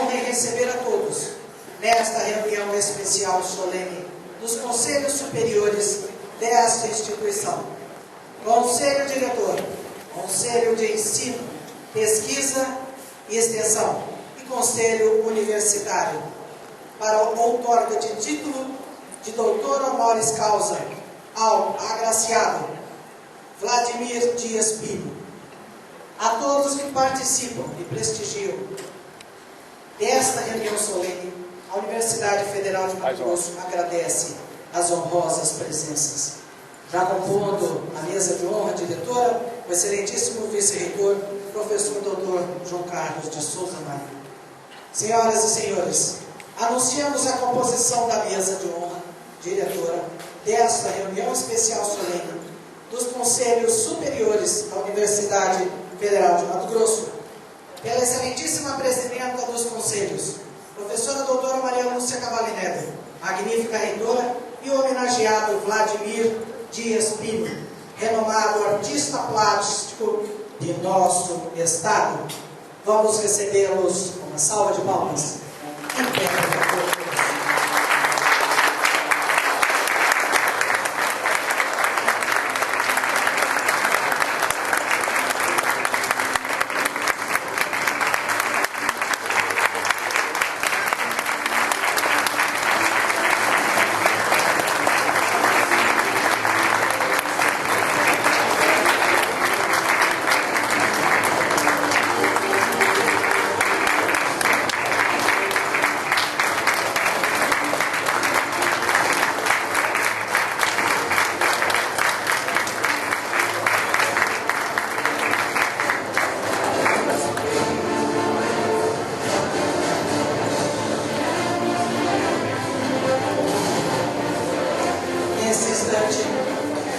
honra em receber a todos nesta reunião especial solene dos Conselhos Superiores desta instituição. Conselho Diretor, Conselho de Ensino, Pesquisa e Extensão e Conselho Universitário, para o outorga de título de doutor honoris causa ao agraciado Vladimir Dias Pinho. A todos que participam e prestigiam desta reunião solene, a Universidade Federal de Mato Grosso agradece as honrosas presenças. Já compondo a mesa de honra diretora, o excelentíssimo vice-reitor, professor doutor João Carlos de Souza Maria. Senhoras e senhores, anunciamos a composição da mesa de honra diretora desta reunião especial solene dos Conselhos Superiores da Universidade Federal de Mato Grosso, pela excelentíssima presidenta dos Conselhos, professora doutora Maria Lúcia Cavalli, magnífica reitora, e o homenageado Vladimir Dias Pinho, renomado artista plástico de nosso estado. Vamos recebê-los com uma salva de palmas. Em pé, por favor.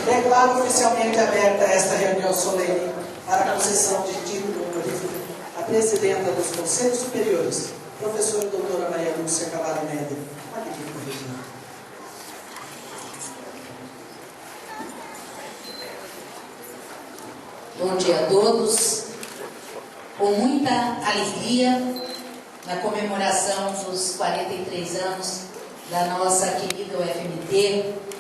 Declaro oficialmente aberta esta reunião solene para a concessão de título honorífico à presidenta dos Conselhos Superiores, professora doutora Maria Lúcia Cavalli Média. Bom dia a todos. Com muita alegria, na comemoração dos 43 anos da nossa querida UFMT,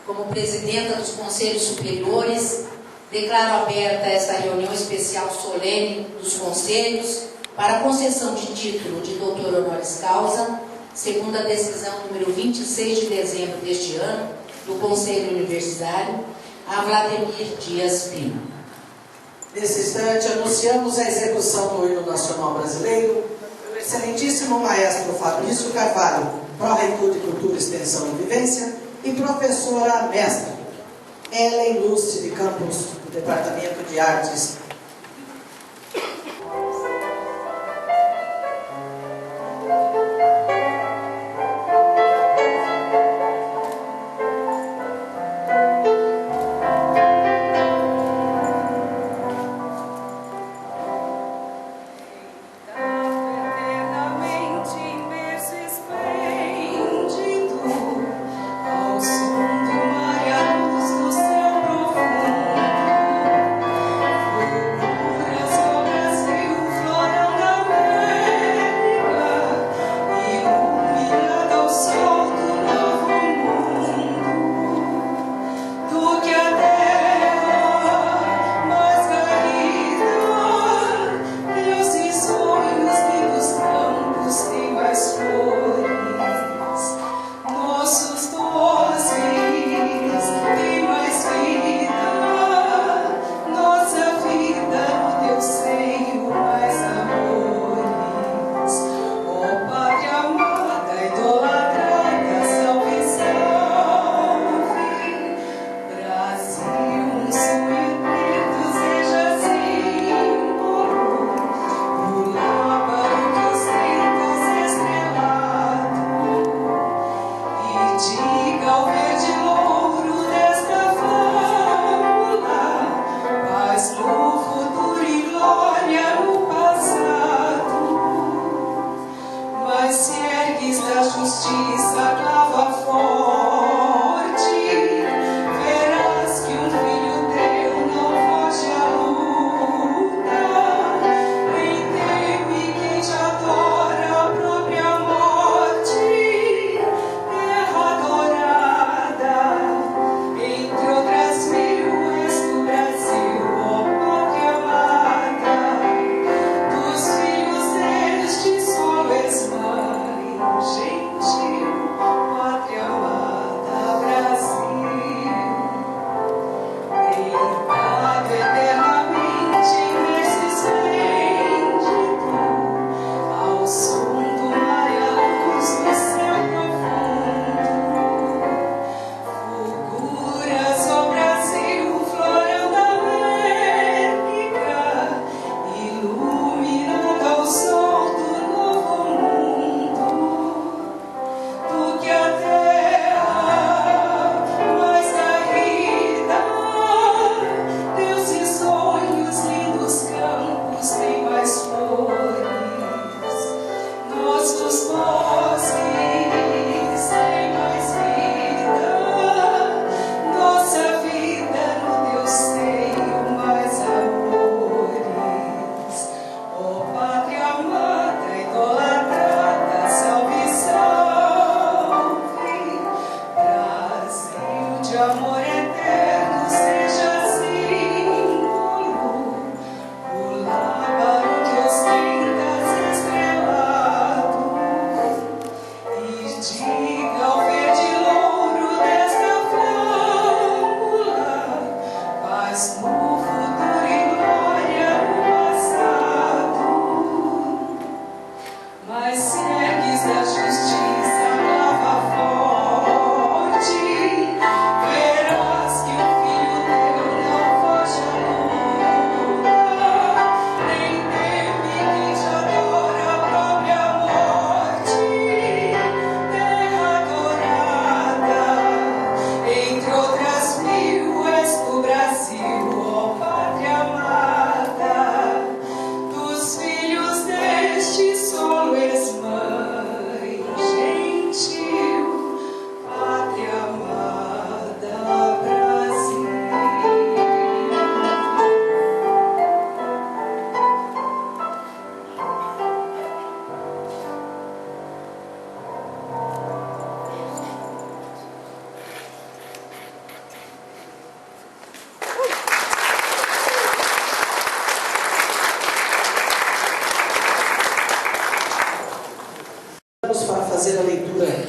como presidenta dos Conselhos Superiores, declaro aberta esta reunião especial solene dos Conselhos para a concessão de título de doutor honoris causa, segundo a decisão número 26 de dezembro deste ano, do Conselho Universitário, a Vladimir Dias Pinho. Nesse instante, anunciamos a execução do hino nacional brasileiro pelo excelentíssimo maestro Fabrício Carvalho, pró-reitor de Cultura, Extensão e Vivência, e professora mestra Ellen Lúcia de Campos, do Departamento de Artes. Ao som do mar e à luz do céu profundo,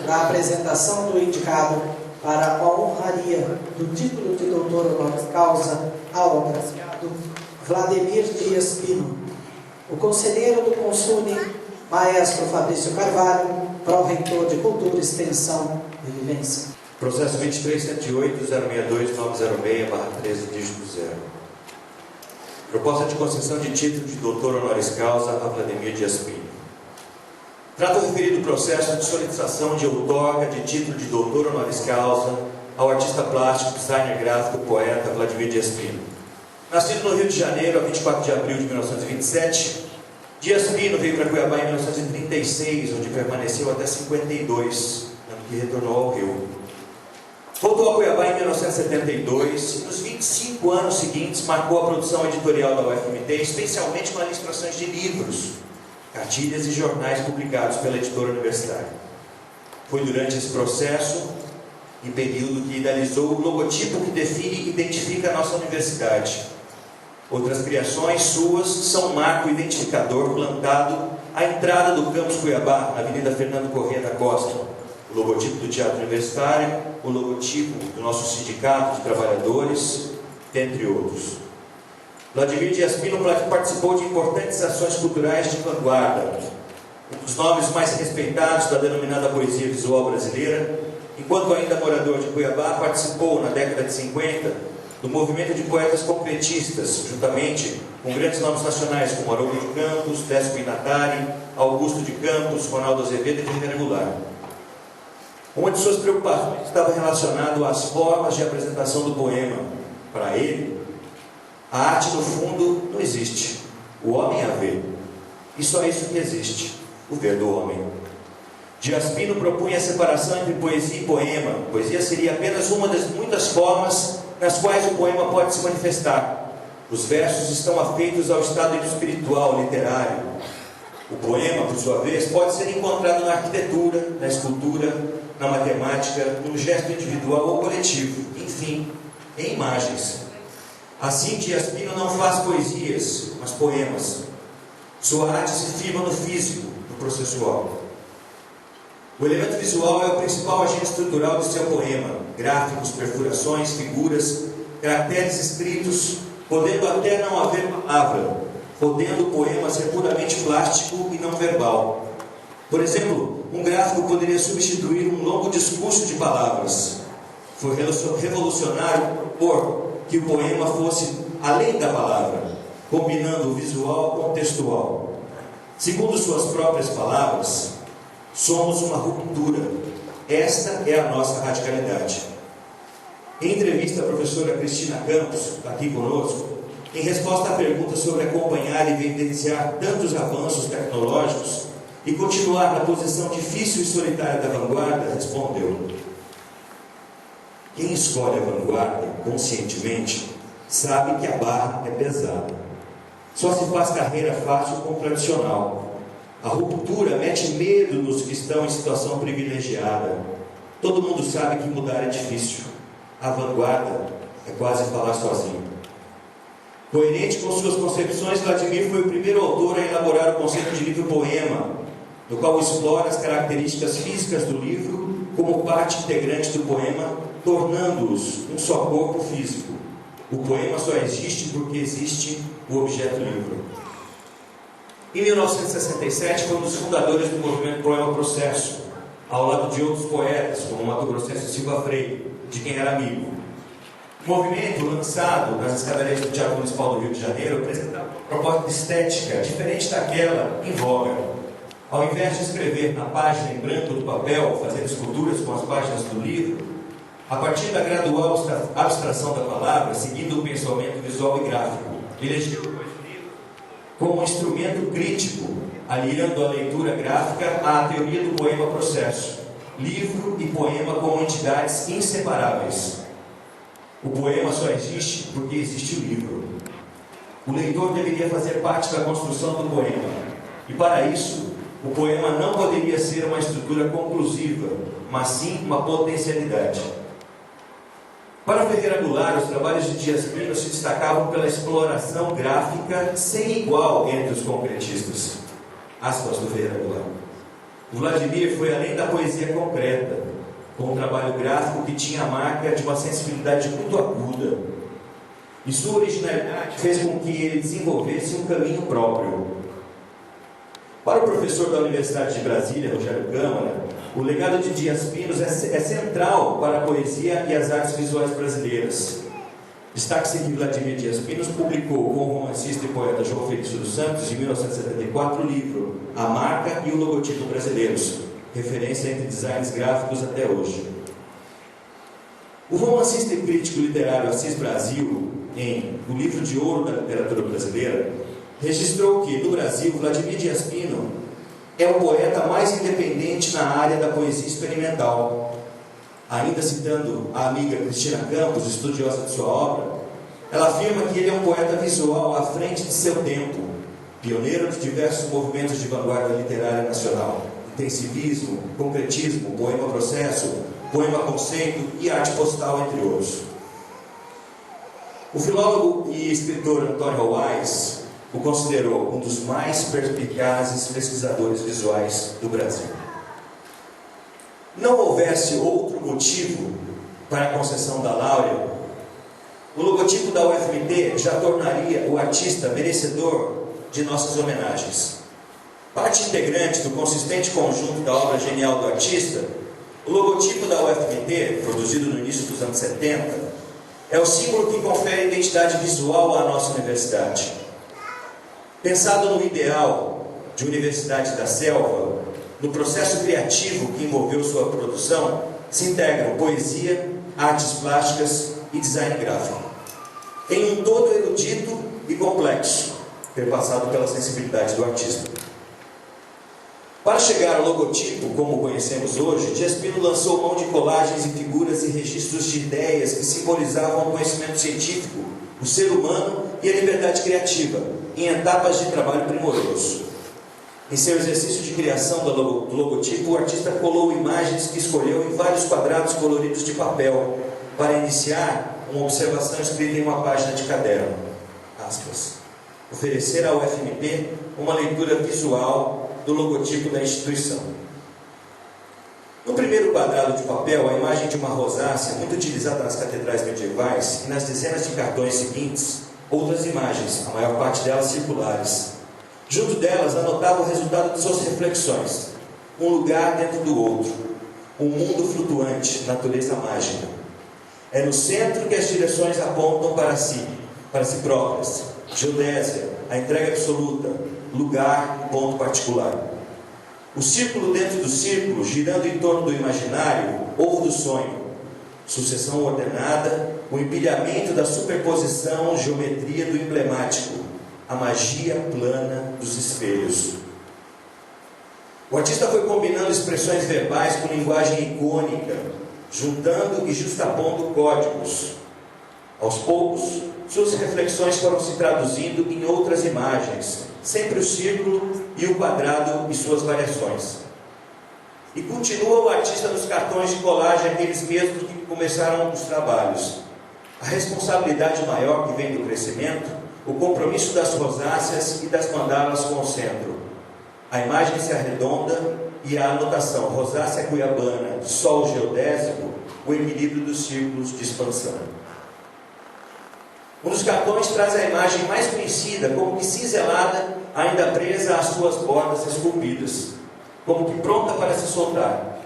da apresentação do indicado para a honraria do título de doutor honoris causa ao agraciado Vladimir Dias Pino, o conselheiro do Consune, maestro Fabrício Carvalho, pró-reitor de Cultura, Extensão e Vivência. Processo 23.108.062.906/13, dígito 0. Proposta de concessão de título de doutor honoris causa a Vladimir Dias Pino. Trata o referido processo de solicitação de outorga de título de doutor honoris causa ao artista plástico, designer gráfico, poeta Vladimir Dias Pino. Nascido no Rio de Janeiro, a 24 de abril de 1927, Dias Pino veio para Cuiabá em 1936, onde permaneceu até 52, ano que retornou ao Rio. Voltou a Cuiabá em 1972 e nos 25 anos seguintes marcou a produção editorial da UFMT, especialmente com ilustrações de livros, cartilhas e jornais publicados pela editora universitária. Foi durante esse processo e período que idealizou o logotipo que define e identifica a nossa universidade. Outras criações suas são um marco identificador plantado à entrada do campus Cuiabá, na Avenida Fernando Corrêa da Costa, o logotipo do Teatro Universitário, o logotipo do nosso Sindicato de Trabalhadores, entre outros. Vladimir Dias Pino participou de importantes ações culturais de vanguarda, um dos nomes mais respeitados da denominada poesia visual brasileira. Enquanto ainda morador de Cuiabá, participou na década de 50 do movimento de poetas concretistas, juntamente com grandes nomes nacionais como Haroldo de Campos, Décio Pinatari, Augusto de Campos, Ronaldo Azevedo e Ferreira Goulart. Uma de suas preocupações estava relacionada às formas de apresentação do poema. Para ele, a arte no fundo não existe, o homem a vê. E só isso que existe, o ver do homem. Dias Pino propunha a separação entre poesia e poema. Poesia seria apenas uma das muitas formas nas quais o poema pode se manifestar. Os versos estão afeitos ao estado espiritual, literário. O poema, por sua vez, pode ser encontrado na arquitetura, na escultura, na matemática, num gesto individual ou coletivo, enfim, em imagens. Assim, Dias Pino não faz poesias, mas poemas. Sua arte se firma no físico, no processual. O elemento visual é o principal agente estrutural de seu poema. Gráficos, perfurações, figuras, caracteres escritos, podendo até não haver palavra, podendo o poema ser puramente plástico e não verbal. Por exemplo, um gráfico poderia substituir um longo discurso de palavras. Foi revolucionário propor que o poema fosse além da palavra, combinando o visual com o textual. Segundo suas próprias palavras, somos uma ruptura. Esta é a nossa radicalidade. Em entrevista, a professora Cristina Campos, aqui conosco, em resposta à pergunta sobre acompanhar e evidenciar tantos avanços tecnológicos e continuar na posição difícil e solitária da vanguarda, respondeu: quem escolhe a vanguarda conscientemente sabe que a barra é pesada. Só se faz carreira fácil com o tradicional. A ruptura mete medo nos que estão em situação privilegiada. Todo mundo sabe que mudar é difícil. A vanguarda é quase falar sozinho. Coerente com suas concepções, Vladimir foi o primeiro autor a elaborar o conceito de livro-poema, no qual explora as características físicas do livro como parte integrante do poema, tornando-os um só corpo físico. O poema só existe porque existe o objeto livro. Em 1967, foi um dos fundadores do movimento Poema Processo, ao lado de outros poetas, como Mato Grossense e Silva Freire, de quem era amigo. O movimento, lançado nas escadarias do Teatro Municipal do Rio de Janeiro, apresentava uma proposta estética diferente daquela em voga. Ao invés de escrever na página em branco do papel, fazer esculturas com as páginas do livro, a partir da gradual abstração da palavra, seguindo o pensamento visual e gráfico, elegeu como um instrumento crítico, aliando a leitura gráfica à teoria do poema processo, livro e poema como entidades inseparáveis. O poema só existe porque existe o livro. O leitor deveria fazer parte da construção do poema, e para isso, o poema não poderia ser uma estrutura conclusiva, mas sim uma potencialidade. Para Ferreira Goulart, os trabalhos de Dias Pino se destacavam pela exploração gráfica sem igual entre os concretistas. Aspas do Ferreira Goulart. O Vladimir foi além da poesia concreta, com um trabalho gráfico que tinha a marca de uma sensibilidade muito aguda. E sua originalidade fez com que ele desenvolvesse um caminho próprio. Para o professor da Universidade de Brasília, Rogério Câmara, o legado de Dias Pinos é central para a poesia e as artes visuais brasileiras. Destaque-se que Vladimir Dias Pinos publicou com o romancista e poeta João Felício dos Santos, em 1974, o livro A Marca e o Logotipo Brasileiros, referência entre designs gráficos até hoje. O romancista e crítico literário Assis Brasil, em O Livro de Ouro da Literatura Brasileira, registrou que, no Brasil, Vladimir Dias Pino é o poeta mais independente na área da poesia experimental. Ainda citando a amiga Cristina Campos, estudiosa de sua obra, ela afirma que ele é um poeta visual à frente de seu tempo, pioneiro de diversos movimentos de vanguarda literária nacional: intensivismo, concretismo, poema-processo, poema-conceito e arte postal, entre outros. O filólogo e escritor Antônio Wise o considerou um dos mais perspicazes pesquisadores visuais do Brasil. Não houvesse outro motivo para a concessão da Laurea, o logotipo da UFMT já tornaria o artista merecedor de nossas homenagens. Parte integrante do consistente conjunto da obra genial do artista, o logotipo da UFMT, produzido no início dos anos 70, é o símbolo que confere identidade visual à nossa universidade. Pensado no ideal de Universidade da Selva, no processo criativo que envolveu sua produção, se integram poesia, artes plásticas e design gráfico, em um todo erudito e complexo, perpassado pela sensibilidade do artista. Para chegar ao logotipo, como o conhecemos hoje, Dias Pino lançou mão de colagens e figuras e registros de ideias que simbolizavam o conhecimento científico, o ser humano e a liberdade criativa, em etapas de trabalho primoroso. Em seu exercício de criação do logotipo, o artista colou imagens que escolheu em vários quadrados coloridos de papel, para iniciar uma observação escrita em uma página de caderno. Aspas. Oferecer ao UFMT uma leitura visual do logotipo da instituição. No primeiro quadrado de papel, a imagem de uma rosácea, muito utilizada nas catedrais medievais, e nas dezenas de cartões seguintes, outras imagens, a maior parte delas circulares. Junto delas, anotava o resultado de suas reflexões: um lugar dentro do outro, um mundo flutuante, natureza mágica. É no centro que as direções apontam para si próprias. Geodésia, a entrega absoluta, lugar, ponto particular. O círculo dentro do círculo, girando em torno do imaginário, ovo do sonho. Sucessão ordenada, o empilhamento da superposição, geometria do emblemático, a magia plana dos espelhos. O artista foi combinando expressões verbais com linguagem icônica, juntando e justapondo códigos. Aos poucos, suas reflexões foram se traduzindo em outras imagens, sempre o círculo e o quadrado e suas variações. E continua o artista nos cartões de colagem, aqueles mesmos que começaram os trabalhos. A responsabilidade maior que vem do crescimento, o compromisso das rosáceas e das mandalas com o centro. A imagem se arredonda e a anotação: rosácea cuiabana, sol geodésico, o equilíbrio dos círculos de expansão. Um dos cartões traz a imagem mais conhecida, como que cinzelada, ainda presa às suas bordas esculpidas, como que pronta para se soltar.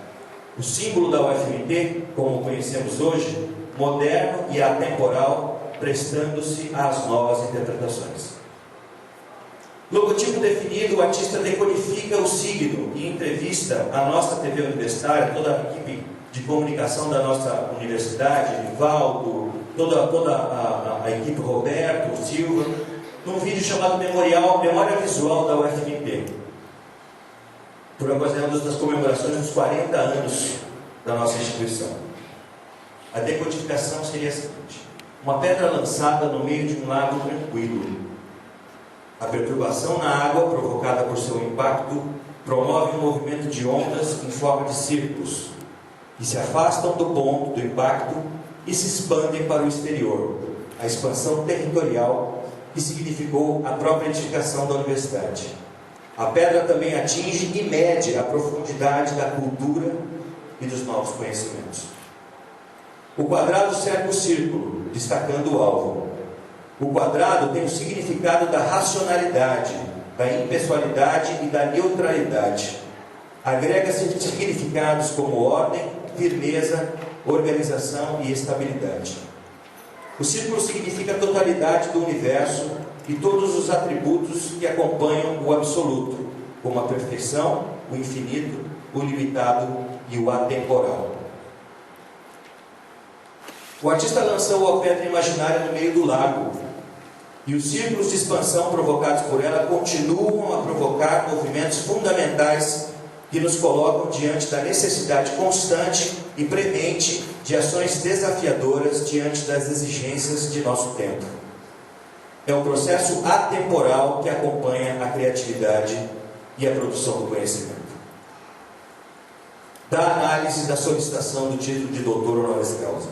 O símbolo da UFMT, como conhecemos hoje, moderno e atemporal, prestando-se às novas interpretações. Logotipo definido, o artista decodifica o signo e entrevista a nossa TV universitária, toda a equipe de comunicação da nossa universidade, Valdo, toda a equipe, Roberto, Silva, num vídeo chamado Memória Visual da UFMT, por ocasião das comemorações dos 40 anos da nossa instituição. A decodificação seria a seguinte: uma pedra lançada no meio de um lago tranquilo. A perturbação na água, provocada por seu impacto, promove um movimento de ondas em forma de círculos, que se afastam do ponto do impacto e se expandem para o exterior. A expansão territorial que significou a própria edificação da universidade. A pedra também atinge e mede a profundidade da cultura e dos novos conhecimentos. O quadrado cerca o círculo, destacando o alvo. O quadrado tem o significado da racionalidade, da impessoalidade e da neutralidade. Agrega-se significados como ordem, firmeza, organização e estabilidade. O círculo significa a totalidade do universo e todos os atributos que acompanham o absoluto, como a perfeição, o infinito, o limitado e o atemporal. O artista lançou a pedra imaginária no meio do lago, e os círculos de expansão provocados por ela continuam a provocar movimentos fundamentais que nos colocam diante da necessidade constante e premente de ações desafiadoras diante das exigências de nosso tempo. É um processo atemporal que acompanha a criatividade e a produção do conhecimento. Da análise da solicitação do título de doutor honoris causa.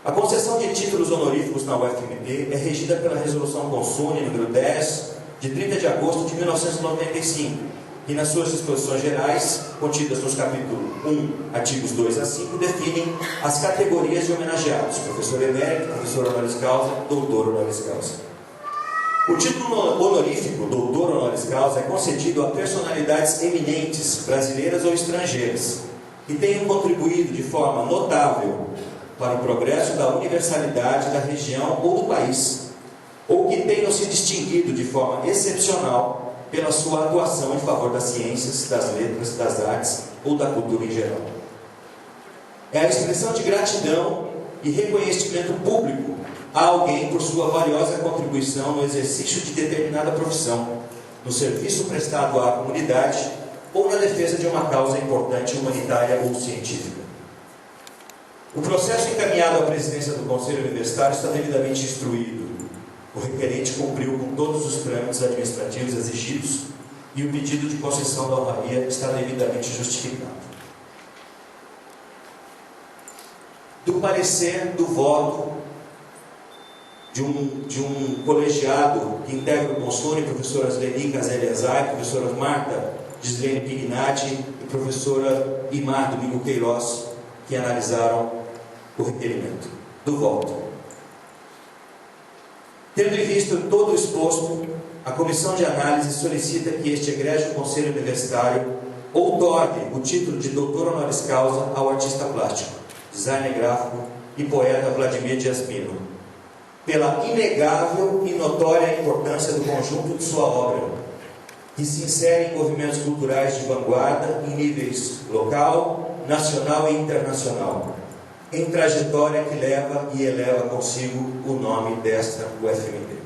A concessão de títulos honoríficos na UFMT é regida pela Resolução Consune número 10, de 30 de agosto de 1995, e nas suas disposições gerais, contidas nos capítulos 1, artigos 2 a 5, definem as categorias de homenageados: professor emérito, professor honoris causa, doutor honoris causa. O título honorífico, doutor honoris causa, é concedido a personalidades eminentes, brasileiras ou estrangeiras, que tenham contribuído de forma notável para o progresso da universalidade da região ou do país, ou que tenham se distinguido de forma excepcional pela sua atuação em favor das ciências, das letras, das artes ou da cultura em geral. É a expressão de gratidão e reconhecimento público a alguém por sua valiosa contribuição no exercício de determinada profissão, no serviço prestado à comunidade ou na defesa de uma causa importante humanitária ou científica. O processo encaminhado à presidência do Conselho Universitário está devidamente instruído. O requerente cumpriu com todos os trâmites administrativos exigidos e o pedido de concessão da honraria está devidamente justificado. Do parecer do voto de um colegiado que integra o Consune, professoras Leni Caselli Azai, professora Marta Gislene Pignatti e professora Imar Domingo Queiroz, que analisaram o requerimento. Do voto. Tendo em vista todo o exposto, a comissão de análise solicita que este egrégio Conselho Universitário outorgue o título de doutor honoris causa ao artista plástico, designer gráfico e poeta Vladimir Dias Pino, pela inegável e notória importância do conjunto de sua obra, que se insere em movimentos culturais de vanguarda em níveis local, nacional e internacional, em trajetória que leva e eleva consigo o nome desta UFMT.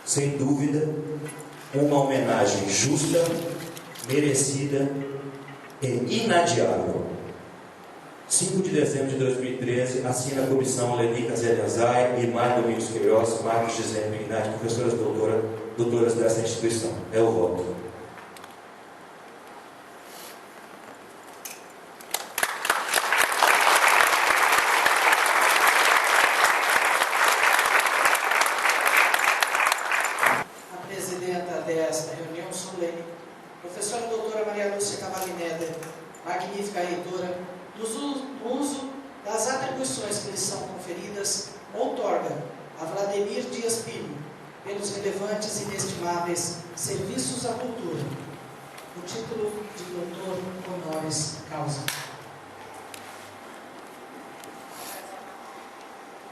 Sem dúvida, uma homenagem justa, merecida e inadiável. 5 de dezembro de 2013, assina a comissão Leni Caselli Azai e Mário Domingos Queiroz, Marcos Gislene Pignatti, professoras doutoras dessa instituição. É o voto. Desta reunião solene, professora doutora Maria Lúcia Cavalli Neder, magnífica reitora, no uso das atribuições que lhe são conferidas, outorga a Vladimir Dias Pino, pelos relevantes e inestimáveis serviços à cultura, o título de doutor honoris causa.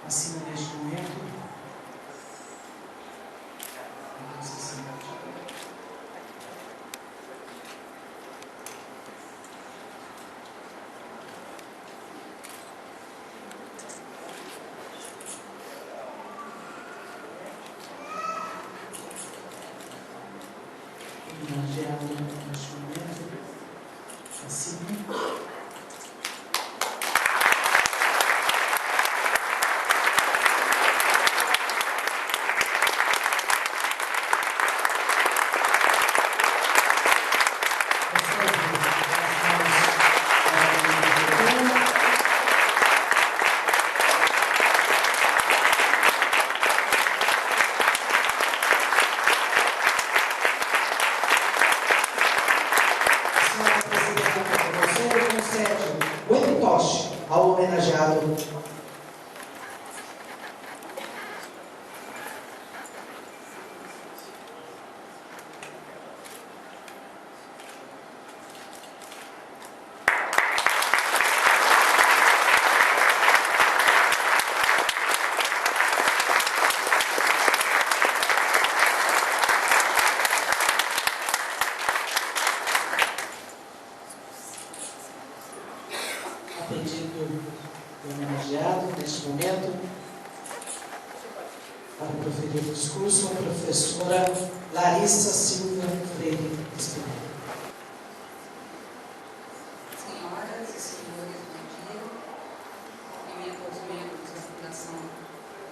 Assina neste momento. concede o entoche ao homenageado. A pedido do homenageado, neste momento, para proferir o discurso, a professora Larissa Silva Freire Espinosa. Senhoras e senhores, bom dia. Cumprimento aos membros da Fundação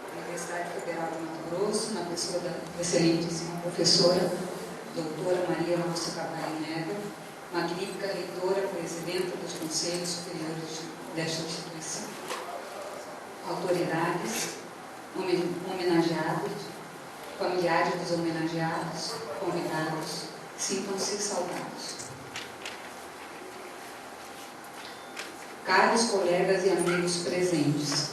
da Universidade Federal de Mato Grosso, na pessoa da excelentíssima professora doutora Maria Lúcia Carvalho Neves, magnífica reitora, presidenta dos Conselhos Superiores desta instituição, autoridades, homenageados, familiares dos homenageados, convidados, sintam-se saudados. Caros colegas e amigos presentes,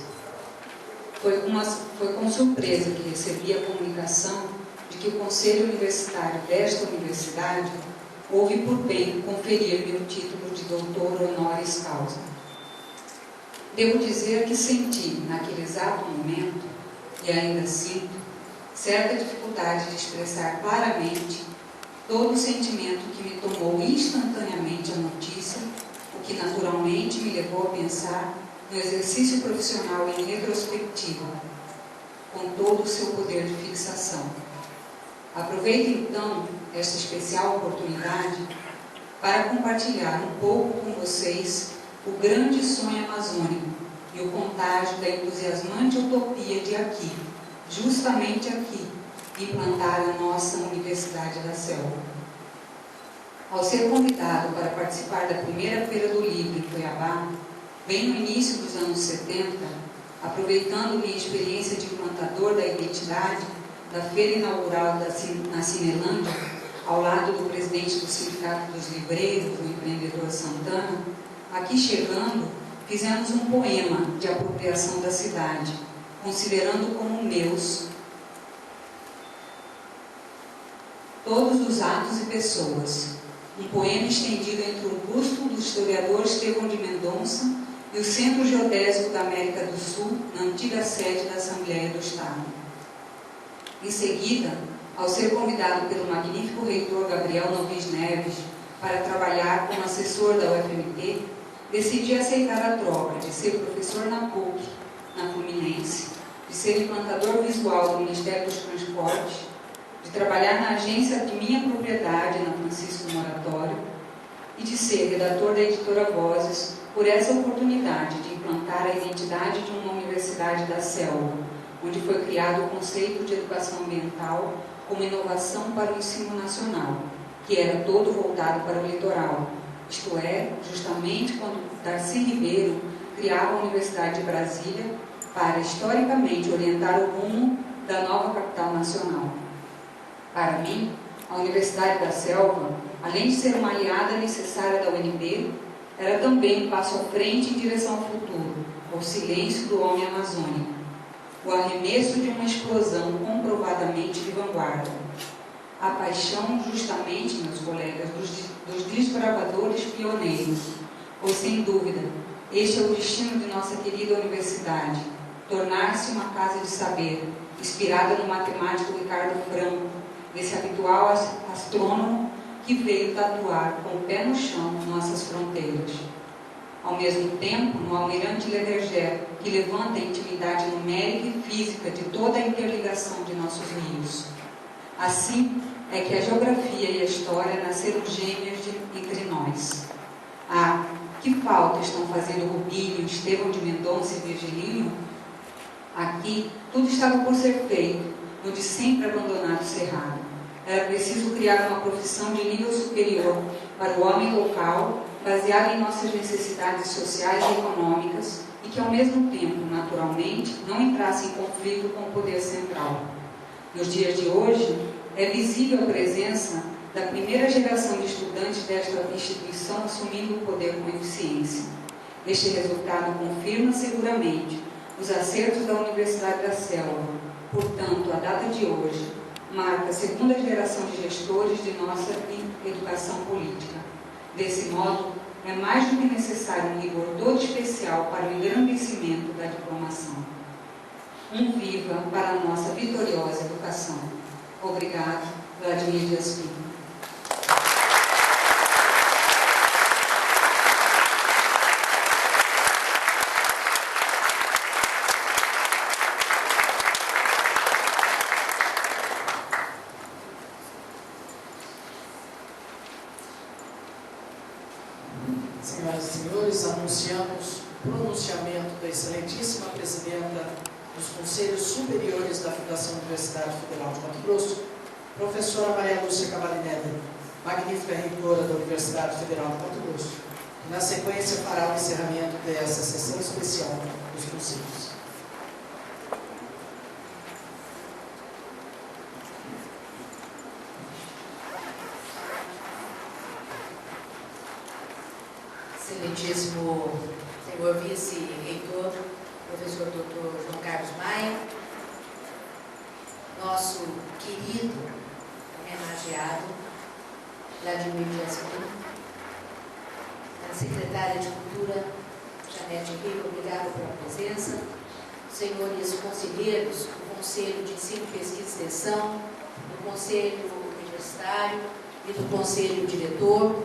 foi com surpresa que recebi a comunicação de que o Conselho Universitário desta universidade houve por bem conferir-me o título de doutor honoris causa. Devo dizer que senti, naquele exato momento, e ainda sinto, certa dificuldade de expressar claramente todo o sentimento que me tomou instantaneamente a notícia, o que naturalmente me levou a pensar no exercício profissional em retrospectiva, com todo o seu poder de fixação. Aproveito então esta especial oportunidade para compartilhar um pouco com vocês o grande sonho amazônico e o contágio da entusiasmante utopia de aqui, justamente aqui, implantar a nossa Universidade da Selva. Ao ser convidado para participar da primeira Feira do Livro em Cuiabá, bem no início dos anos 70, aproveitando minha experiência de implantador da identidade da feira inaugural na Cinelândia, ao lado do presidente do Sindicato dos Livreiros, o empreendedor Santana, aqui chegando, fizemos um poema de apropriação da cidade, considerando como meus todos os atos e pessoas. Um poema estendido entre o busto do historiador Estevão de Mendonça e o Centro Geodésico da América do Sul, na antiga sede da Assembleia do Estado. Em seguida, ao ser convidado pelo magnífico reitor Gabriel Novis Neves para trabalhar como assessor da UFMT, decidi aceitar a troca de ser professor na PUC, na Fluminense, de ser implantador visual do Ministério dos Transportes, de trabalhar na agência de minha propriedade, na Francisco Moratório, e de ser redator da editora Vozes, por essa oportunidade de implantar a identidade de uma universidade da selva, onde foi criado o conceito de educação ambiental como inovação para o ensino nacional, que era todo voltado para o litoral, isto é, justamente quando Darcy Ribeiro criava a Universidade de Brasília para, historicamente, orientar o rumo da nova capital nacional. Para mim, a Universidade da Selva, além de ser uma aliada necessária da UNB, era também um passo à frente em direção ao futuro, ao silêncio do homem amazônico, o arremesso de uma explosão comprovadamente de vanguarda. A paixão, justamente, meus colegas, dos desbravadores pioneiros, pois, sem dúvida, este é o destino de nossa querida universidade, tornar-se uma casa de saber, inspirada no matemático Ricardo Franco, esse habitual astrônomo que veio tatuar com o pé no chão nossas fronteiras. Ao mesmo tempo, no almirante Lederger, que levanta a intimidade numérica e física de toda a interligação de nossos rios. Assim é que a geografia e a história nasceram gêmeas entre nós. Ah, que falta estão fazendo Rubinho, Estevão de Mendonça e Virgilino? Aqui, tudo estava por ser feito, no de sempre abandonado Cerrado. Era preciso criar uma profissão de nível superior para o homem local, baseada em nossas necessidades sociais e econômicas, e que, ao mesmo tempo, naturalmente, não entrasse em conflito com o poder central. Nos dias de hoje, é visível a presença da primeira geração de estudantes estudantes desta instituição assumindo o poder com eficiência. Este resultado confirma seguramente os acertos da Universidade da Selva. Portanto, a data de hoje marca a segunda geração de gestores de nossa educação política. Desse modo, é mais do que necessário um rigor todo especial para o engrandecimento da diplomação. Um viva para a nossa vitoriosa educação. Obrigado, Vladimir Dias Pinho. Senhoras e senhores, anunciamos o pronunciamento da excelentíssima presidenta dos Conselhos Superiores da Fundação Universidade Federal de Mato Grosso, professora Maria Lúcia Cavalinelli, magnífica reitora da Universidade Federal de Mato Grosso. Na sequência, fará o encerramento dessa sessão especial dos Conselhos. Excelentíssimo senhor vice-reitor, professor Dr. João Carlos Maia, nosso querido homenageado Vladimir Dias Pinho, a secretária de Cultura, Janete Henrique, obrigada pela presença, senhores conselheiros do Conselho de Ensino, Pesquisa e Extensão, do Conselho Universitário e do Conselho Diretor,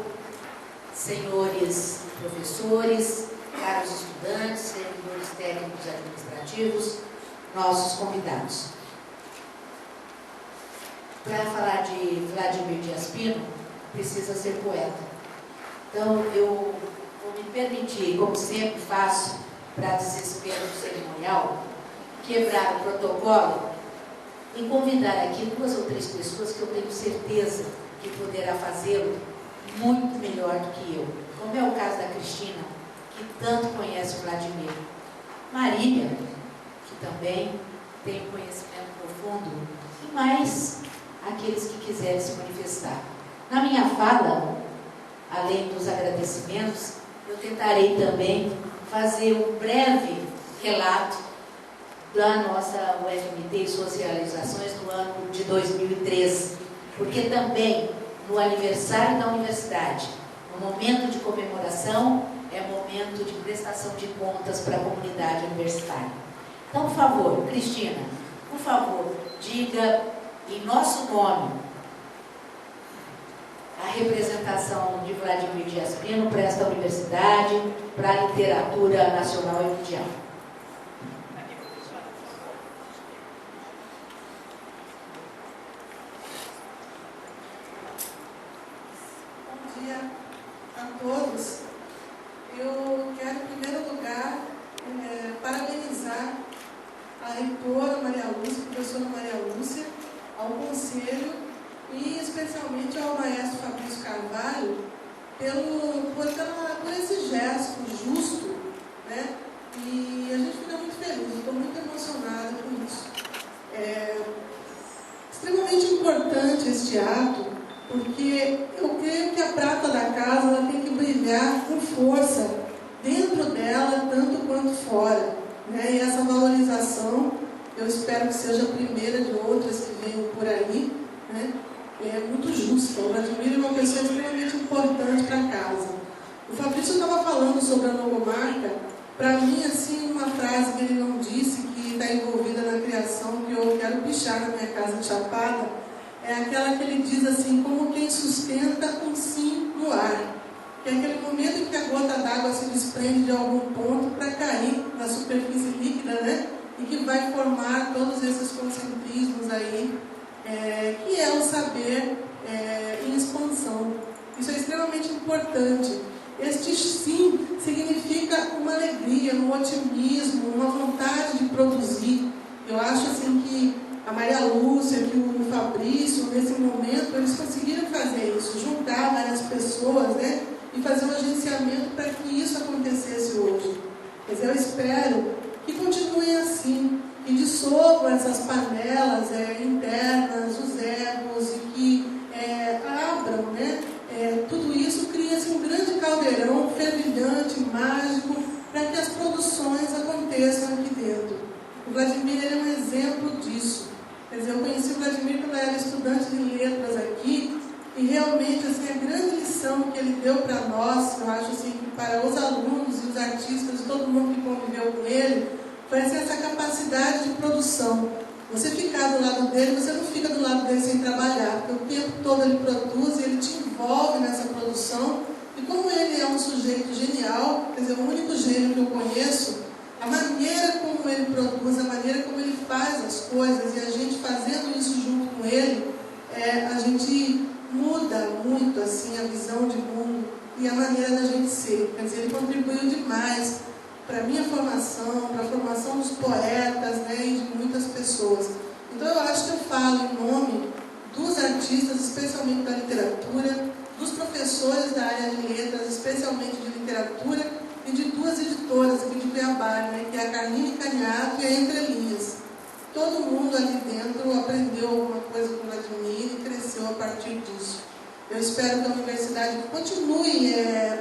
senhores professores, caros estudantes, servidores técnicos e administrativos, nossos convidados. Para falar de Vladimir Dias Pinho, precisa ser poeta. Então, eu vou me permitir, como sempre faço, para desespero cerimonial, quebrar o protocolo e convidar aqui 2 ou 3 pessoas que eu tenho certeza que poderá fazê-lo muito melhor do que eu, como é o caso da Cristina, que tanto conhece o Vladimir, Marília, que também tem um conhecimento profundo, e mais aqueles que quiserem se manifestar. Na minha fala, além dos agradecimentos, eu tentarei também fazer um breve relato da nossa UFMT e suas realizações no ano de 2013, porque também no aniversário da universidade, no momento de comemoração, é momento de prestação de contas para a comunidade universitária. Então, por favor, Cristina, por favor, diga em nosso nome a representação de Vladimir Dias Pinho para esta universidade, para a literatura nacional e mundial. Bom dia a todos. Eu quero, em primeiro lugar, parabenizar a reitora Maria Lúcia, a professora Maria Lúcia, ao Conselho e especialmente ao maestro Fabrício Carvalho por esse gesto justo, né? E a gente fica muito feliz, eu estou muito emocionada com isso. É extremamente importante este ato, porque eu creio que a prata da casa ela tem que brilhar com força dentro dela, tanto quanto fora, né? E essa valorização, eu espero que seja a primeira de outras que venham por aí, né? É muito justa. O Vladimir é uma pessoa extremamente importante para casa. O Fabrício estava falando sobre a logomarca. Para mim, assim, uma frase que ele não disse, que está envolvida na criação, que eu quero pichar na minha casa de Chapada, é aquela que ele diz assim, como quem sustenta um sim no ar. Que é aquele momento em que a gota d'água se desprende de algum ponto para cair na superfície líquida, né? E que vai formar todos esses concentrismos aí, que é o saber em expansão. Isso é extremamente importante. Este sim significa uma alegria, um otimismo, uma vontade de produzir. Eu acho assim que a Maria Lúcia, que o Fabrício, nesse momento, eles conseguiram fazer isso, juntar várias pessoas, né? E fazer um agenciamento para que isso acontecesse hoje. Mas eu espero que continuem assim, que dissolvam essas panelas internas, os egos, e que abram, né, tudo isso cria-se um grande caldeirão fervilhante, mágico, para que as produções aconteçam aqui dentro. O Vladimir ele é um exemplo disso. Quer dizer, eu conheci o Vladimir quando eu era estudante de letras aqui, e realmente assim, a grande lição que ele deu para nós, eu acho assim, para os alunos e os artistas, todo mundo que conviveu com ele, foi assim, essa capacidade de produção. Você ficar do lado dele, você não fica do lado dele sem trabalhar, porque o tempo todo ele produz e ele te envolve nessa produção. E como ele é um sujeito genial, quer dizer, o único gênio que eu conheço, a maneira como ele produz, a maneira como ele faz as coisas, e a gente fazendo isso junto com ele, a gente muda muito assim, a visão de mundo e a maneira da gente ser. Quer dizer, ele contribuiu demais para a minha formação, para a formação dos poetas, né, e de muitas pessoas. Então eu acho que eu falo em nome dos artistas, especialmente da literatura, dos professores da área de letras, especialmente de literatura, e de duas editoras aqui de Cuiabá, né, que é a Carmine Caniato e a Entre Linhas. Todo mundo ali dentro aprendeu alguma coisa com o Vladimir e cresceu a partir disso. Eu espero que a universidade continue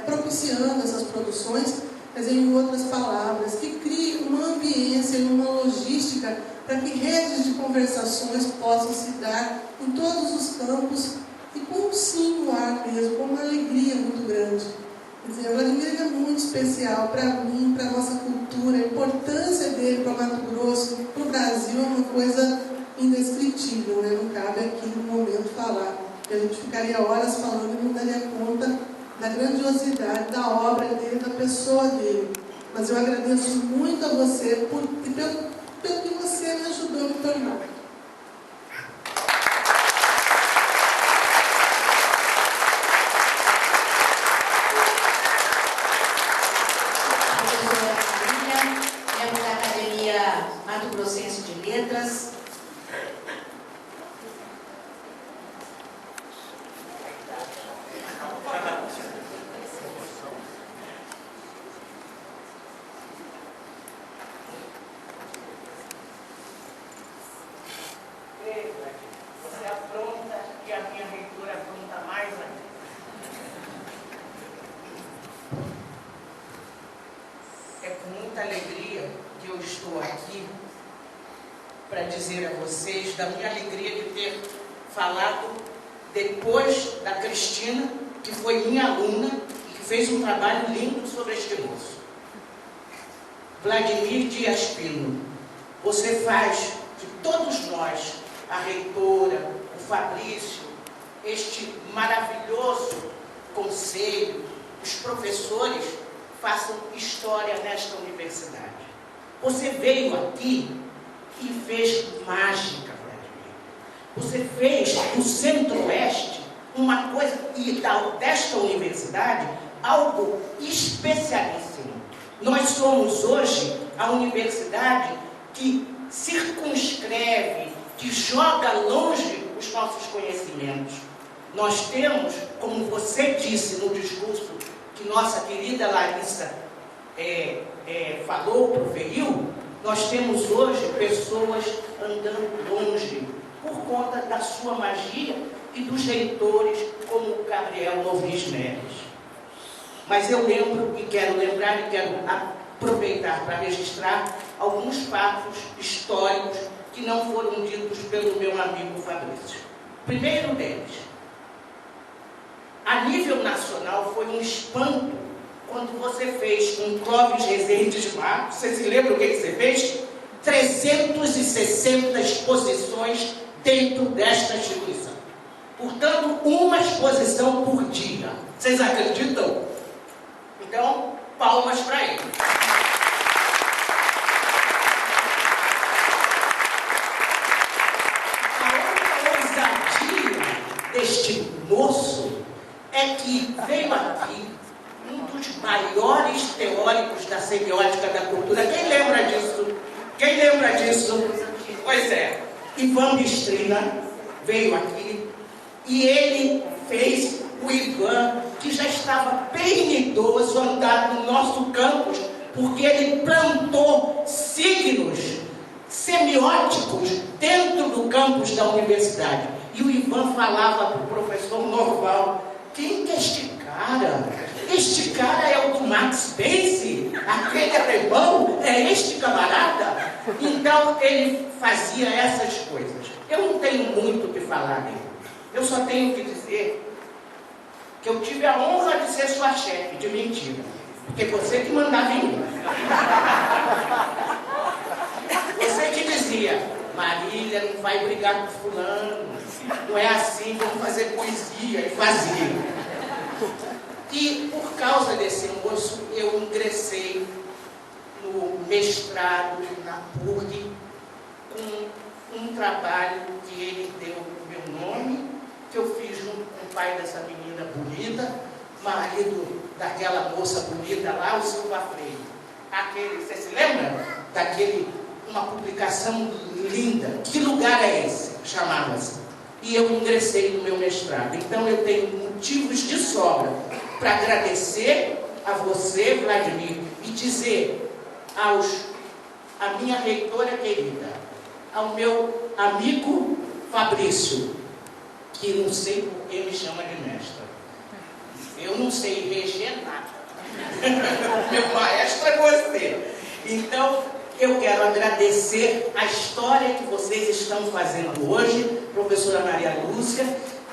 propiciando essas produções, quer dizer, em outras palavras, que crie uma ambiência e uma logística para que redes de conversações possam se dar em todos os campos e com um sim no ar mesmo, com uma alegria muito grande. Quer dizer, o Vladimir é muito especial para mim, para a nossa cultura, a importância dele para o Mato Grosso, para o Brasil, é uma coisa indescritível, né? Não cabe aqui no momento falar. A gente ficaria horas falando e não daria conta da grandiosidade da obra dele, da pessoa dele. Mas eu agradeço muito a você pelo que você me ajudou a me tornar. Membro da Academia Mato Grossense de Letras. Você apronta e a minha reitora apronta mais ainda. É com muita alegria que eu estou aqui para dizer a vocês da minha alegria de ter falado depois da Cristina, que foi minha aluna e que fez um trabalho lindo sobre este moço. Vladimir Dias Pino, você faz de todos nós, a reitora, o Fabrício, este maravilhoso conselho, os professores, façam história nesta universidade. Você veio aqui e fez mágica, Vladimir. Você fez do Centro-Oeste uma coisa, e desta universidade, algo especialíssimo. Nós somos hoje a universidade que circunscreve, que joga longe os nossos conhecimentos. Nós temos, como você disse no discurso que nossa querida Larissa falou para o FEIU, nós temos hoje pessoas andando longe por conta da sua magia e dos reitores como o Gabriel Novis Neves. Mas eu lembro e quero lembrar e quero aproveitar para registrar alguns fatos históricos que não foram ditos pelo meu amigo Fabrício. Primeiro deles, a nível nacional foi um espanto quando você fez com Clóvis Rezende de Matos. Você se lembra o que você fez? 360 exposições dentro desta instituição. Portanto, uma exposição por dia. Vocês acreditam? Então, palmas para ele. Deste moço é que veio aqui um dos maiores teóricos da semiótica da cultura. Quem lembra disso? Quem lembra disso? Pois é, Ivan Bistrina veio aqui e ele fez o Ivan, que já estava bem idoso, andar no nosso campus, porque ele plantou signos semióticos dentro do campus da universidade. E o Ivan falava para o professor Norval quem que é este cara? Este cara é o do Max Payne? Aquele alemão? É este camarada? Então ele fazia essas coisas. Eu não tenho muito o que falar dele. Eu só tenho que dizer que eu tive a honra de ser sua chefe, de mentira. Porque você que mandava em mim. Você que dizia, Marília não vai brigar com fulano, não é assim, vamos fazer poesia, e fazia. E por causa desse moço, eu ingressei no mestrado na PUC com um trabalho que ele deu o meu nome, que eu fiz junto com o pai dessa menina bonita, marido daquela moça bonita lá, o Silva Freire. Você se lembra daquele, uma publicação linda? Que lugar é esse? Chamava-se. E eu ingressei no meu mestrado. Então eu tenho motivos de sobra para agradecer a você, Vladimir, e dizer à minha reitora querida, ao meu amigo Fabrício, que não sei por que me chama de mestra. Eu não sei reger nada. Meu maestro é você. Então, eu quero agradecer a história que vocês estão fazendo hoje, professora Maria Lúcia,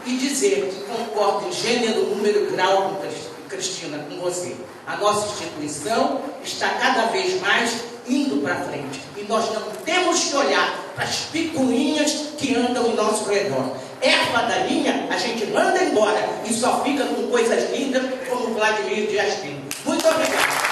e dizer que concordo em gênero, número, grau com Cristina, com você. A nossa instituição está cada vez mais indo para frente. E nós não temos que olhar para as picuinhas que andam em nosso redor. Erva daninha, a gente manda embora e só fica com coisas lindas como Vladimir Dias Pinto. Muito obrigado.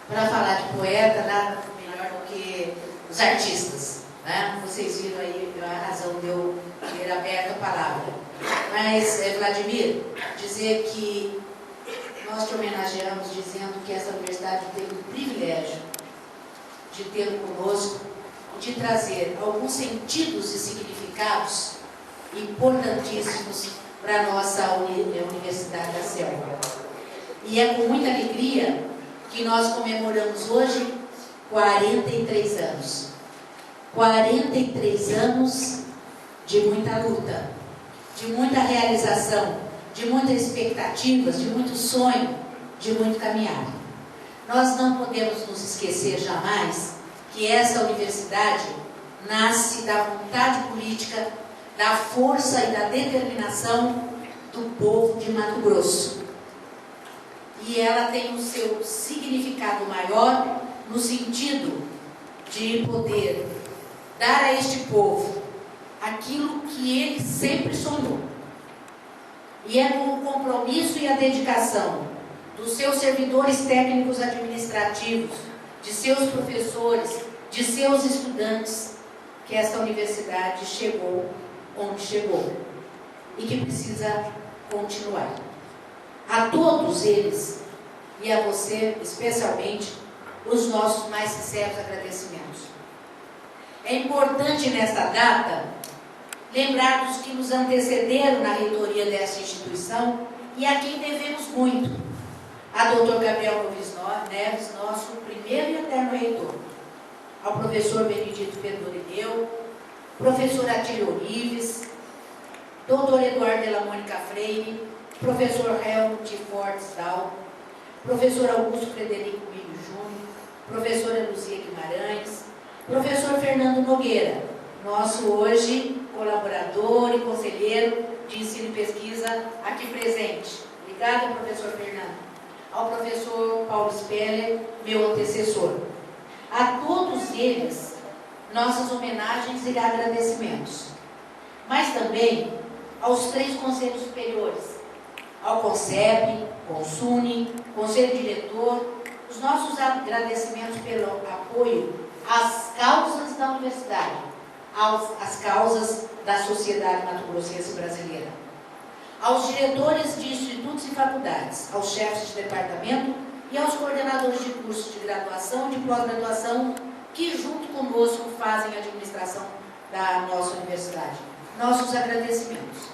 Para falar de poeta, nada melhor do que os artistas, né? Vocês viram aí a razão de eu ter aberto a palavra. Mas, Vladimir, dizer que nós te homenageamos dizendo que essa universidade teve o privilégio de tê-lo conosco e de trazer alguns sentidos e significados importantíssimos para a nossa Universidade da Selva. E é com muita alegria que nós comemoramos hoje 43 anos. 43 anos de muita luta, de muita realização, de muitas expectativas, de muito sonho, de muito caminhar. Nós não podemos nos esquecer jamais que essa universidade nasce da vontade política, da força e da determinação do povo de Mato Grosso. E ela tem o seu significado maior no sentido de poder dar a este povo aquilo que ele sempre sonhou. E é com o compromisso e a dedicação dos seus servidores técnicos administrativos, de seus professores, de seus estudantes, que esta universidade chegou onde chegou e que precisa continuar. A todos eles, e a você especialmente, os nossos mais sinceros agradecimentos. É importante nesta data lembrar dos que nos antecederam na reitoria desta instituição e a quem devemos muito. A doutor Gabriel Neves, nosso primeiro e eterno reitor. Ao professor Benedito Perdorineu, professor Atílio Orives, doutor Eduardo de la Mônica Freire, professor Helmut Fortes Dal, professor Augusto Frederico Milho Júnior, professora Luzia Guimarães, professor Fernando Nogueira, nosso hoje colaborador e conselheiro de ensino e pesquisa aqui presente. Obrigada, professor Fernando. Ao professor Paulo Speller, meu antecessor. A todos eles, nossas homenagens e agradecimentos. Mas também aos 3 conselhos superiores, ao CONCEP, CONSUNE, Conselho Diretor, os nossos agradecimentos pelo apoio às causas da universidade, às causas da sociedade mato-grossense brasileira, aos diretores de institutos e faculdades, aos chefes de departamento e aos coordenadores de cursos de graduação e de pós-graduação que junto conosco fazem a administração da nossa universidade. Nossos agradecimentos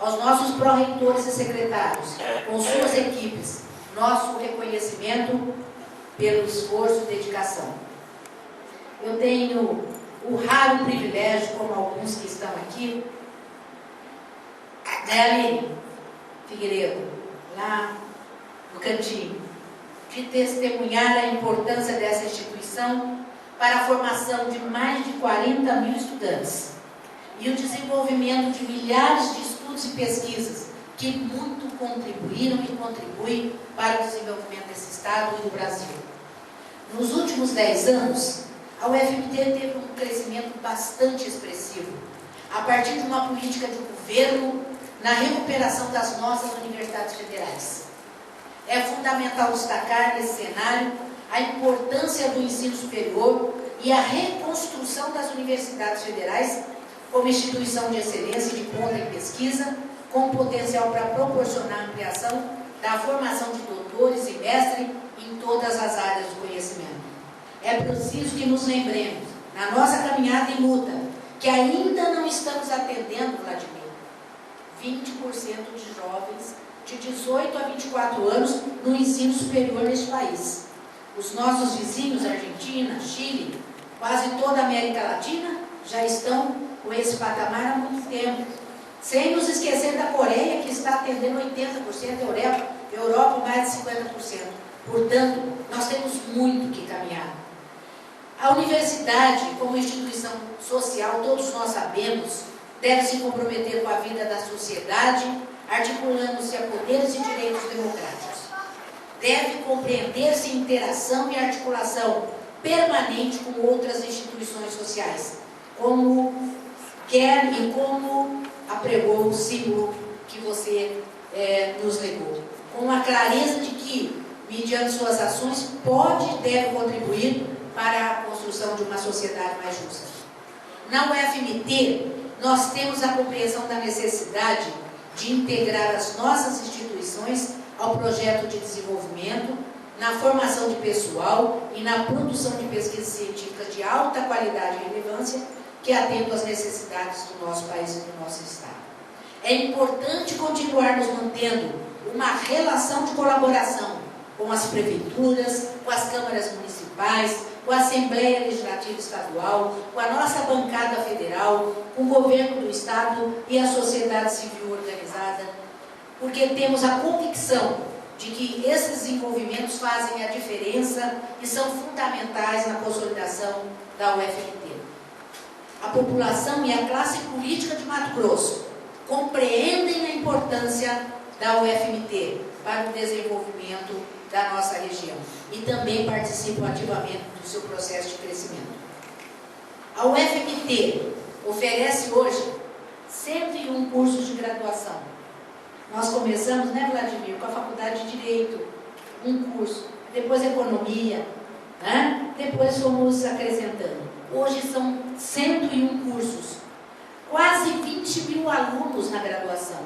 Aos nossos pró-reitores e secretários, com suas equipes, nosso reconhecimento pelo esforço e dedicação. Eu tenho o raro privilégio, como alguns que estão aqui, né, Aline Figueiredo, lá no cantinho, de testemunhar a importância dessa instituição para a formação de mais de 40 mil estudantes e o desenvolvimento de milhares de estudos e pesquisas que muito contribuíram e contribuem para o desenvolvimento desse Estado e do Brasil. Nos últimos 10 anos, a UFMT teve um crescimento bastante expressivo, a partir de uma política de governo na recuperação das nossas universidades federais. É fundamental destacar nesse cenário a importância do ensino superior e a reconstrução das universidades federais como instituição de excelência e de ponta em pesquisa, com potencial para proporcionar a ampliação da formação de doutores e mestres em todas as áreas do conhecimento. É preciso que nos lembremos, na nossa caminhada em luta, que ainda não estamos atendendo, Vladimir, 20% de jovens de 18 a 24 anos no ensino superior neste país. Os nossos vizinhos, Argentina, Chile, quase toda a América Latina, já estão com esse patamar há muito tempo. Sem nos esquecer da Coreia, que está atendendo 80%, Europa mais de 50%. Portanto, nós temos muito que caminhar. A universidade, como instituição social, todos nós sabemos, deve se comprometer com a vida da sociedade, articulando-se a poderes e direitos democráticos. Deve compreender-se em interação e articulação permanente com outras instituições sociais, como quer e como apregou o símbolo que você nos legou, com a clareza de que, mediante suas ações, pode e deve contribuir para a construção de uma sociedade mais justa. Na UFMT, nós temos a compreensão da necessidade de integrar as nossas instituições ao projeto de desenvolvimento, na formação de pessoal e na produção de pesquisas científicas de alta qualidade e relevância que atendam às necessidades do nosso país e do nosso Estado. É importante continuar nos mantendo uma relação de colaboração com as prefeituras, com as câmaras municipais, com a Assembleia Legislativa Estadual, com a nossa bancada federal, com o governo do Estado e a sociedade civil organizada, porque temos a convicção de que esses desenvolvimentos fazem a diferença e são fundamentais na consolidação da UFMT. A população e a classe política de Mato Grosso compreendem a importância da UFMT para o desenvolvimento da nossa região e também participam ativamente do seu processo de crescimento. A UFMT oferece hoje 101 cursos de graduação. Nós começamos, né, Vladimir, com a Faculdade de Direito, um curso, depois Economia, né? Depois fomos acrescentando. Hoje são 101 cursos, quase 20 mil alunos na graduação,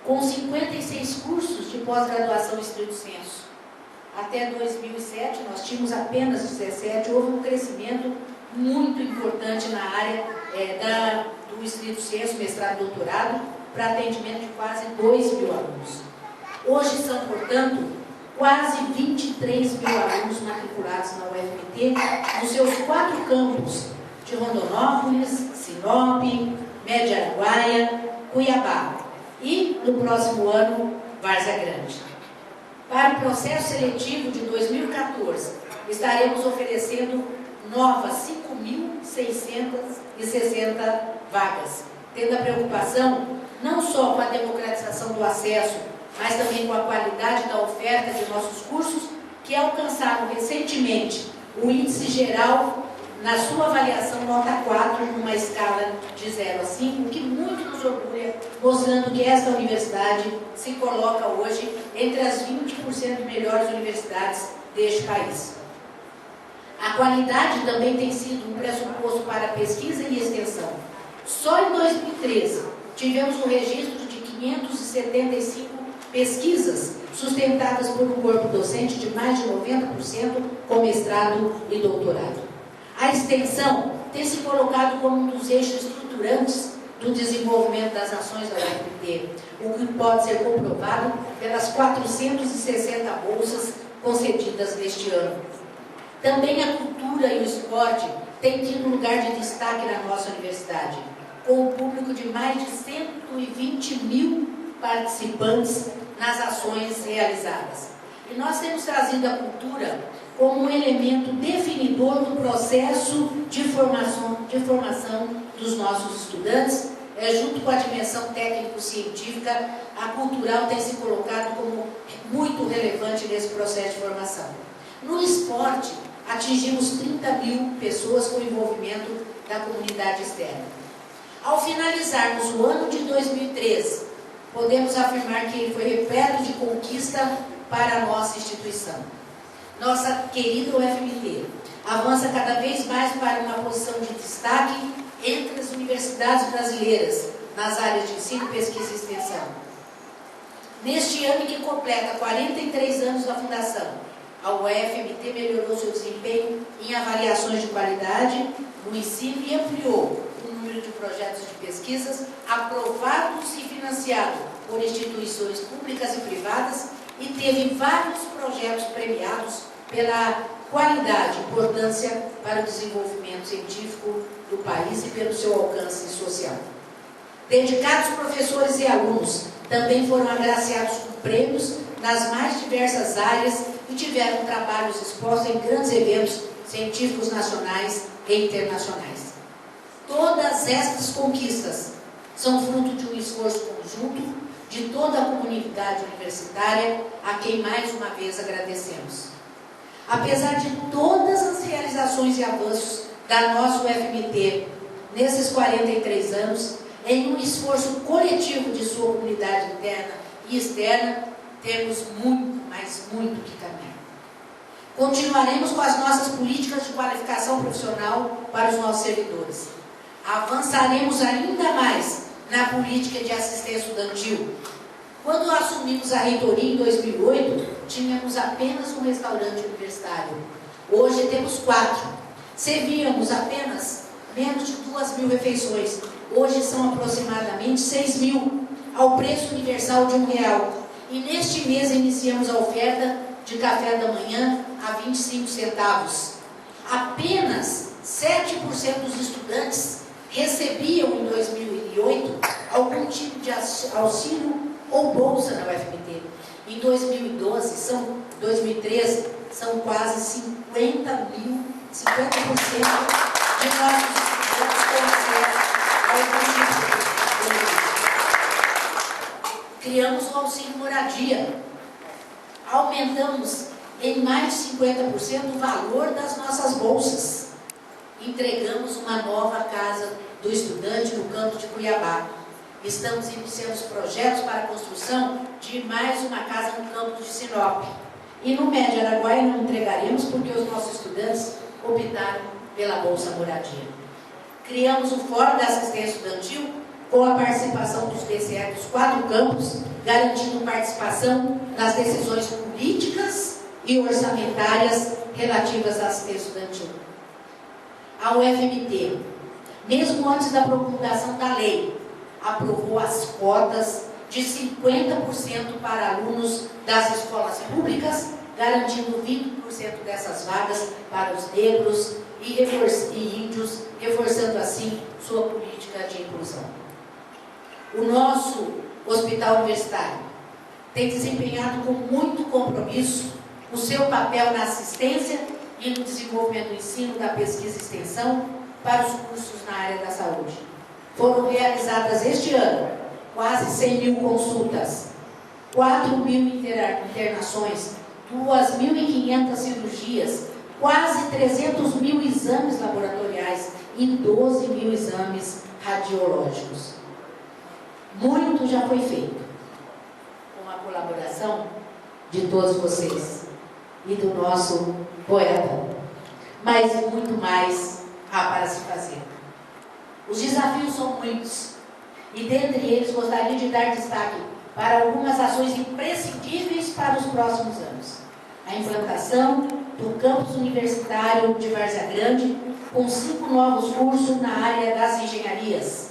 com 56 cursos de pós-graduação estrito sensu. Até 2007, nós tínhamos apenas 17, houve um crescimento muito importante na área do estrito sensu, mestrado e doutorado, para atendimento de quase 2 mil alunos. Hoje são, portanto, quase 23 mil alunos matriculados na UFMT, nos seus 4 campos de Rondonópolis, Sinop, Média Araguaia, Cuiabá e, no próximo ano, Várzea Grande. Para o processo seletivo de 2014, estaremos oferecendo novas 5.660 vagas, tendo a preocupação não só com a democratização do acesso, mas também com a qualidade da oferta de nossos cursos, que alcançaram recentemente o índice geral, na sua avaliação, nota 4, numa escala de 0 a 5, que muito nos orgulha, mostrando que esta universidade se coloca hoje entre as 20% melhores universidades deste país. A qualidade também tem sido um pressuposto para a pesquisa e extensão. Só em 2013, tivemos um registro de 575 pesquisas sustentadas por um corpo docente de mais de 90% com mestrado e doutorado. A extensão tem se colocado como um dos eixos estruturantes do desenvolvimento das ações da UFMT, o que pode ser comprovado pelas 460 bolsas concedidas neste ano. Também a cultura e o esporte têm tido lugar de destaque na nossa universidade, com um público de mais de 120 mil participantes nas ações realizadas. E nós temos trazido a cultura como um elemento definidor do processo de formação dos nossos estudantes. Junto com a dimensão técnico-científica, a cultural tem se colocado como muito relevante nesse processo de formação. No esporte, atingimos 30 mil pessoas com envolvimento da comunidade externa. Ao finalizarmos o ano de 2013, podemos afirmar que ele foi repleto de conquista para a nossa instituição. Nossa querida UFMT avança cada vez mais para uma posição de destaque entre as universidades brasileiras nas áreas de ensino, pesquisa e extensão. Neste ano em que completa 43 anos da fundação, a UFMT melhorou seu desempenho em avaliações de qualidade no ensino e ampliou o número de projetos de pesquisas aprovados e financiados por instituições públicas e privadas e teve vários projetos premiados pela qualidade e importância para o desenvolvimento científico do país e pelo seu alcance social. Dedicados professores e alunos também foram agraciados com prêmios nas mais diversas áreas e tiveram trabalhos expostos em grandes eventos científicos nacionais e internacionais. Todas estas conquistas são fruto de um esforço conjunto de toda a comunidade universitária, a quem mais uma vez agradecemos. Apesar de todas as realizações e avanços da nossa UFMT nesses 43 anos, em um esforço coletivo de sua comunidade interna e externa, temos muito, mas muito que caminhar. Continuaremos com as nossas políticas de qualificação profissional para os nossos servidores. Avançaremos ainda mais na política de assistência estudantil. Quando assumimos a reitoria em 2008, tínhamos apenas um restaurante universitário. Hoje temos 4. Servíamos apenas menos de 2.000 refeições. Hoje são aproximadamente 6.000, ao preço universal de R$1. E neste mês iniciamos a oferta de café da manhã a 25 centavos. Apenas 7% dos estudantes recebiam em 2008 algum tipo de auxílio ou bolsa na UFMT. Em 2013, são quase 50 mil, 50% de nossos estudantes com acesso ao auxílio. Criamos o auxílio moradia. Aumentamos em mais de 50% o valor das nossas bolsas. Entregamos uma nova casa do estudante no campo de Cuiabá. Estamos iniciando os projetos para a construção de mais uma casa no campo de Sinop. E no Médio Araguaia não entregaremos porque os nossos estudantes optaram pela Bolsa Moradia. Criamos o Fórum da Assistência Estudantil com a participação dos DCE dos 4 campos, garantindo participação nas decisões políticas e orçamentárias relativas à assistência estudantil. A UFMT, mesmo antes da promulgação da lei, aprovou as cotas de 50% para alunos das escolas públicas, garantindo 20% dessas vagas para os negros e índios, reforçando assim sua política de inclusão. O nosso hospital universitário tem desempenhado com muito compromisso o seu papel na assistência e no desenvolvimento do ensino, da pesquisa e extensão para os cursos na área da saúde. Foram realizadas este ano quase 100 mil consultas, 4 mil internações, 2.500 cirurgias, quase 300 mil exames laboratoriais e 12 mil exames radiológicos. Muito já foi feito, com a colaboração de todos vocês e do nosso poeta, mas muito mais há para se fazer. Os desafios são muitos, e dentre eles gostaria de dar destaque para algumas ações imprescindíveis para os próximos anos. A implantação do campus universitário de Várzea Grande, com 5 novos cursos na área das engenharias.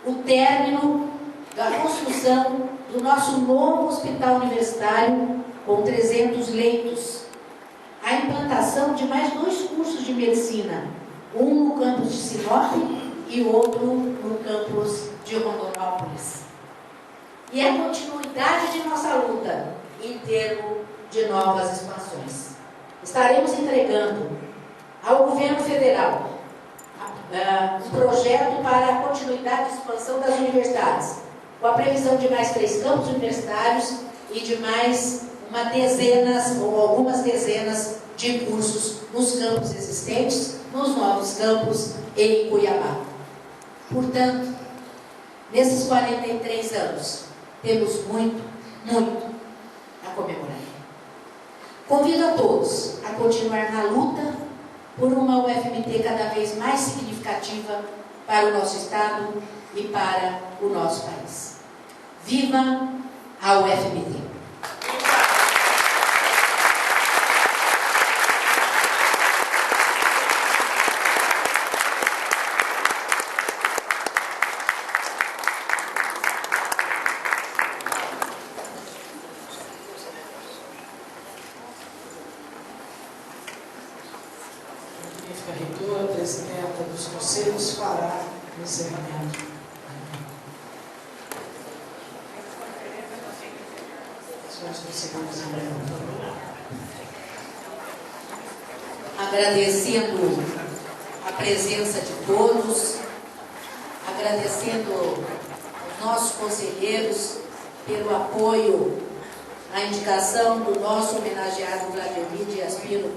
o término da construção do nosso novo hospital universitário com 300 leitos, a implantação de mais 2 cursos de medicina, um no campus de Sinop e outro no campus de Rondonópolis. E a continuidade de nossa luta em termos de novas expansões. Estaremos entregando ao governo federal um projeto para a continuidade de expansão das universidades, com a previsão de mais 3 campos universitários e de mais algumas dezenas de cursos nos campos existentes, nos novos campos em Cuiabá. Portanto, nesses 43 anos, temos muito a comemorar. Convido a todos a continuar na luta por uma UFMT cada vez mais significativa para o nosso Estado e para o nosso país. Viva a UFMT! A reitora, presidenta dos conselhos, fará o encerramento. Agradecendo a presença de todos, agradecendo aos nossos conselheiros pelo apoio à indicação do nosso homenageado Vladimir Dias Pino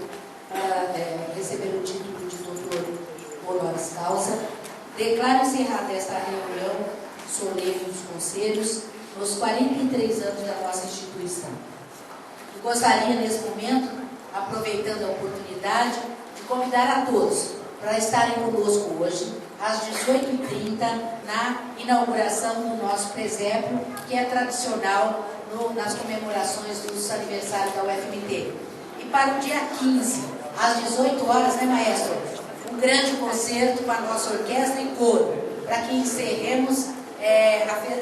para receber o título de doutor honoris causa. Declaro encerrada esta reunião solene dos conselhos nos 43 anos da nossa instituição. E gostaria, nesse momento, aproveitando a oportunidade, de convidar a todos para estarem conosco hoje, às 18h30, na inauguração do nosso presépio, que é tradicional nas comemorações dos aniversários da UFMT. E para o dia 15, às 18 horas, né, maestro? Um grande concerto com a nossa orquestra e coro, para que encerremos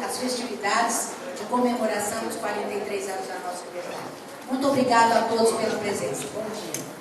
as festividades de comemoração dos 43 anos da nossa universidade. Muito obrigado a todos pela presença. Bom dia.